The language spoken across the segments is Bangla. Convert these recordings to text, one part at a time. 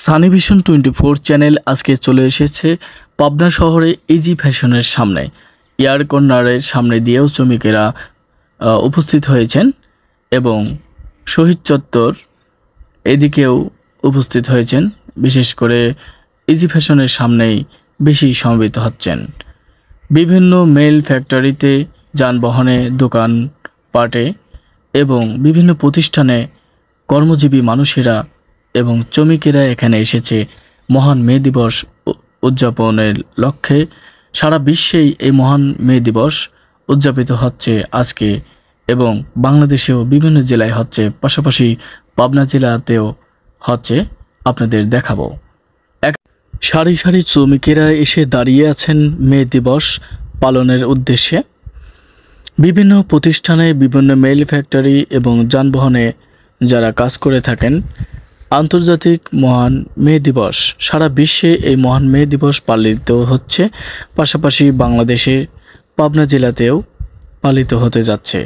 সানি ভিশন 24 চ্যানেল আজকে চলে এসেছে পাবনা শহরে ইজি ফ্যাশনের সামনে। এয়ার কর্নারের সামনে দিয়েও শ্রমিকেরা উপস্থিত হয়েছেন এবং শহীদ চত্বর এদিকেও উপস্থিত হয়েছেন। বিশেষ করে ইজি ফ্যাশনের সামনেই বেশি সমবেত হচ্ছেন। বিভিন্ন মেল ফ্যাক্টরিতে, যানবাহনে, দোকান পাটে এবং বিভিন্ন প্রতিষ্ঠানে কর্মজীবী মানুষেরা এবং শ্রমিকেরা এখানে এসেছে মহান মে দিবস উদযাপনের লক্ষ্যে। সারা বিশ্বেই এই মহান মে দিবস উদযাপিত হচ্ছে আজকে এবং বাংলাদেশেও বিভিন্ন জেলায় হচ্ছে, পাশাপাশি পাবনা জেলাতেও হচ্ছে। আপনাদের দেখাবো। সারি সারি শ্রমিকেরা এসে দাঁড়িয়ে আছেন মে দিবস পালনের উদ্দেশ্যে। বিভিন্ন প্রতিষ্ঠানে, বিভিন্ন মেল ফ্যাক্টরি এবং যানবাহনে যারা কাজ করে থাকেন। আন্তর্জাতিক মহান মে দিবস, সারা বিশ্বে এই মহান মে দিবস পালিত হচ্ছে, পাশাপাশি বাংলাদেশের পাবনা জেলাতেও পালিত হতে যাচ্ছে।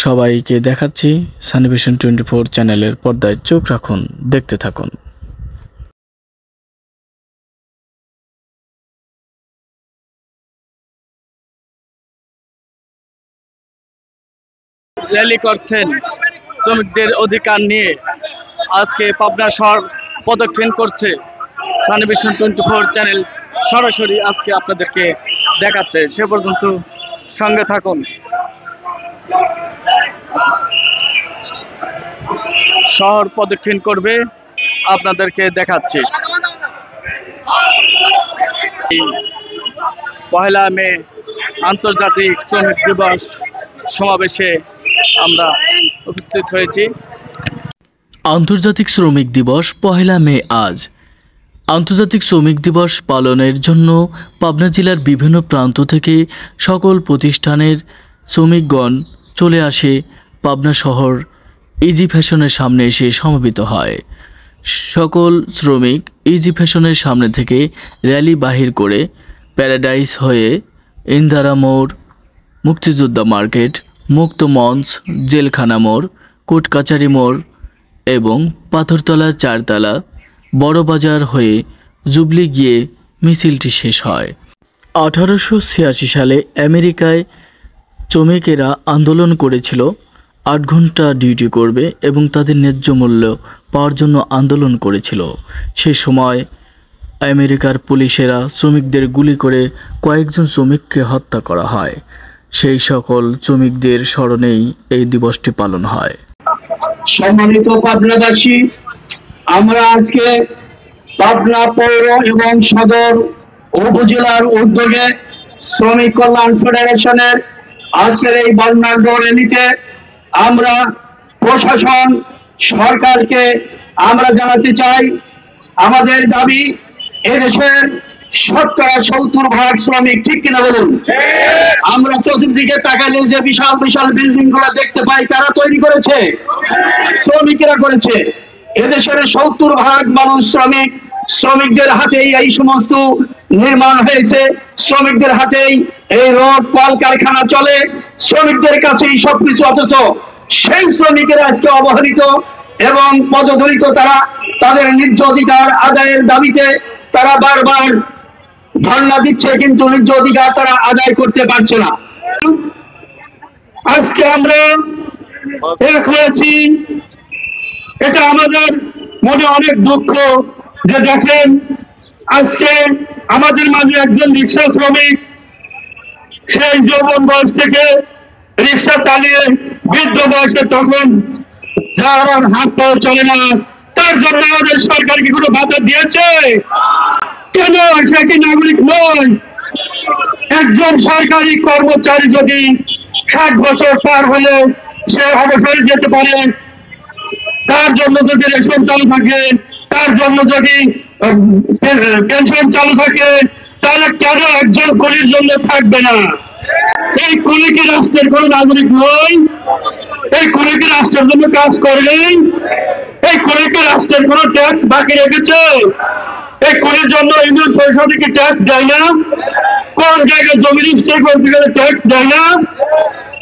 সবাইকে দেখাচ্ছি সানি ভিশন 24 চ্যানেলের পর্দায়। চোখ রাখুন, দেখতে থাকুন। র্যালি করছেন শ্রমিকদের অধিকার নিয়ে। আজকে পাবনা শহর প্রদক্ষিণ করছে সানি ভিশন 24 চ্যানেল সরাসরি আজকে আপনাদেরকে দেখাচ্ছে। সে পর্যন্ত সঙ্গে থাকুন। শহর প্রদক্ষিণ করবে, আপনাদেরকে দেখাচ্ছি। পহেলা মে আন্তর্জাতিক শ্রমিক দিবস সমাবেশে আমরা উপস্থিত হয়েছি। আন্তর্জাতিক শ্রমিক দিবস পহেলা মে আজ। আন্তর্জাতিক শ্রমিক দিবস পালনের জন্য পাবনা জেলার বিভিন্ন প্রান্ত থেকে সকল প্রতিষ্ঠানের শ্রমিকগণ চলে আসে পাবনা শহর ইজি ফ্যাশনের সামনে এসে সমবেত হয়। সকল শ্রমিক ইজি ফ্যাশনের সামনে থেকে র্যালি বাহির করে প্যারাডাইস হয়ে ইন্দারা মোড়, মুক্তিযোদ্ধা মার্কেট, মুক্ত মঞ্চ, জেলখানা মোড়, কোর্ট কাচারি মোড় এবং পাথরতলা চারতলা বড় বাজার হয়ে জুবলি গিয়ে মিছিলটি শেষ হয়। 1886 সালে আমেরিকায় শ্রমিকেরা আন্দোলন করেছিল 8 ঘন্টা ডিউটি করবে এবং তাদের ন্যায্য মূল্য পাওয়ার জন্য আন্দোলন করেছিল। সে সময় আমেরিকার পুলিশেরা শ্রমিকদের গুলি করে কয়েকজন শ্রমিককে হত্যা করা হয়। সেই সকল শ্রমিকদের স্মরণেই এই দিবসটি পালন হয়। সম্মানিত পাবনাবাসী, আমরা আজকে পাবনা পৌর এবং সদর উপজেলার উদ্যোগে শ্রমিক কল্যাণ ফেডারেশনের আজকের এই বর্ণাঢ্য র্যালিতে আমরা প্রশাসন, সরকারকে আমরা জানাতে চাই, আমাদের দাবি এদেশের 70% শ্রমিক, ঠিক কিনা বলুন? আমরা চতুর্দিকে তাকালে যে বিশাল বিশাল বিল্ডিং গুলো দেখতে পাই, তারা তৈরি করেছে, শ্রমিকেরা করেছে। এদেশের 70% মানুষ শ্রমিক। শ্রমিকদের হাতেই এই সমস্ত নির্মাণ হয়েছে, শ্রমিকদের হাতেই এই রোড, কলকারখানা চলে, শ্রমিকদের কাছেই সবকিছু। অথচ সেই শ্রমিকেরা আজকে অবহেলিত এবং পদদলিত। তারা তাদের ন্যায্য অধিকার আদায়ের দাবিতে তারা বারবার ধর্ণা দিচ্ছে, কিন্তু ন্যায্য অধিকার তারা আদায় করতে পারছে না। আজকে আমরা এক হয়েছি, এটা আমাদের মনে অনেক দুঃখ যে দেখেন আজকে আমাদের মাঝে একজন রিক্সা শ্রমিক, সেই যৌবন বয়স থেকে রিক্সা চালিয়ে বৃদ্ধ বয়সে তখন যার হাত পাও চলে না, তার জন্য আমাদের সরকার কি কোনো ভাতা দিয়েছে? কেন? সে কি নাগরিক নয়? একজন সরকারি কর্মচারী যদি 60 বছর পার হলে সে অবসরে যেতে পারে, তার জন্য যদি রেশন চালু থাকে, তার জন্য যদি পেনশন চালু থাকে, তাহলে কেন একজন কুলির জন্য থাকবে না? এই কুলি কি রাষ্ট্রের কোন নাগরিক নয়? এই কুলি কি রাষ্ট্রের জন্য কাজ করবে? এই কুলি কি রাষ্ট্রের কোন ট্যাক্স বাকি রেখেছে? এই কুলির জন্য ইউনিয়ন পরিষদে কি ট্যাক্স দেয় না? কোন জায়গায় জমি রেজিস্ট্রি করতে গেলে ট্যাক্স দেয় না?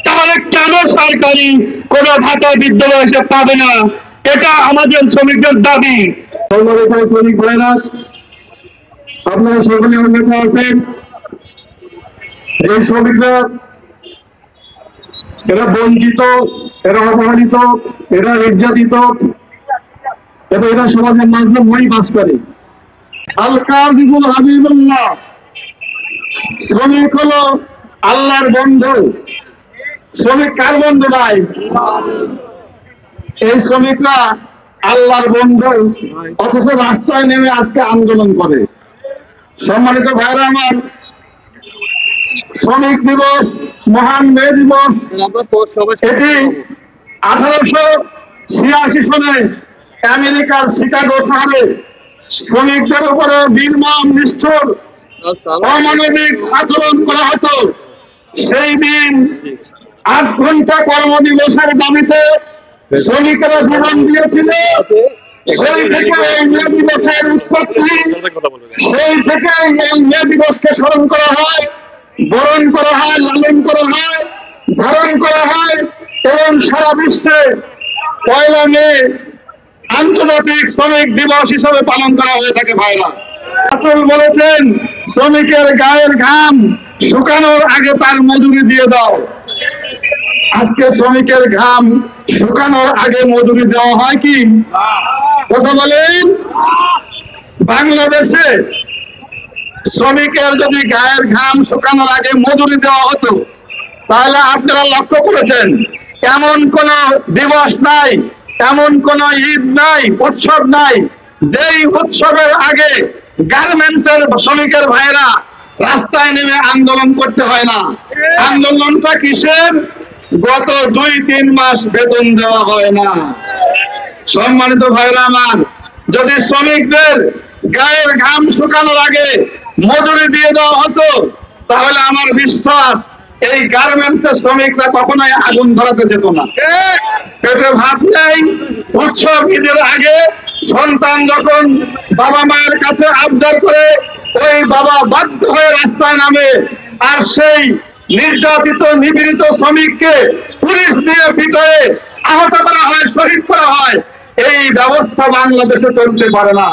তাহলে কেন সরকারি কোন ভাতা বৃদ্ধ বয়সে পাবে না? এটা আমাদের শ্রমিকদের দাবি। সম্মানিত শ্রমিক ভাইরা, আপনারা সকলে অবগত আছেন এই শ্রমিকরা এরা বঞ্চিত, এরা অবহেলিত, এরা নির্যাতিত এবং এরা সমাজের মাজলুম হয়েই বাস করে। আল কাযিবুল হাবিবুল্লাহ, শ্রমিক হলো আল্লাহর বন্ধু। শ্রমিক কার বন্ধু নাই? এই শ্রমিকরা আল্লাহর বন্ধু, অথচ রাস্তায় নেমে আজকে আন্দোলন করে। সম্মানিত ভাইরা আমার, শ্রমিক দিবস, মহান মে দিবস, এটি 1886 সনে আমেরিকার শিকাগো শহরে শ্রমিকদের উপরে নির্মম নিষ্ঠুর অমানবিক আচরণ করা হতো। সেই দিন 8 ঘন্টা কর্মদিবসের দাবিতে শ্রমিকেরা জীবন দিয়েছিল। সেই থেকে এই মে দিবসের উৎপত্তি, সেই থেকে এই মে দিবসকে স্মরণ করা হয়, বরণ করা হয়, লালন করা হয়, ধারণ করা হয় এবং সারা বিশ্বে 1 মে আন্তর্জাতিক শ্রমিক দিবস হিসেবে পালন করা হয়ে থাকে। ভাইরা, রাসূল বলেছেন, শ্রমিকের গায়ের ঘাম শুকানোর আগে তার মজুরি দিয়ে দাও। আজকে শ্রমিকের ঘাম শুকানোর আগে মজুরি দেওয়া হয় কি? কথা বলেন। বাংলাদেশে শ্রমিকের যদি গায়ের ঘাম শুকানোর আগে মজুরি দেওয়া হতো, তাহলে আপনারা লক্ষ্য করেছেন এমন কোন দিবস নাই, এমন কোন ঈদ নাই, উৎসব নাই, যেই উৎসবের আগে গার্মেন্টসের শ্রমিকের ভাইরা রাস্তায় নেমে আন্দোলন করতে হয় না। আন্দোলনটা কিসের? গত 2-3 মাস বেতন দেওয়া হয় না। সম্মানিত ভাইরা আমার, যদি শ্রমিকদের গায়ের ঘাম শুকানোর আগে মজুরি দিয়ে দেওয়া হতো, তাহলে আমার বিশ্বাস এই গার্মেন্টসের শ্রমিকরা কখনোই আগুন ধরাতে যেত না। পেটে ভাত নেই, উৎসব ঈদের আগে সন্তান যখন বাবা মায়ের কাছে আবদার করে, ওই বাবা বাধ্য হয়ে রাস্তায় নামে, আর সেই নির্যাতিত নিপীড়িত শ্রমিককে পুলিশ দিয়ে পিটায়ে আহত করা হয়, শহীদ করা হয়। এই ব্যবস্থা বাংলাদেশে চলতে পারে না।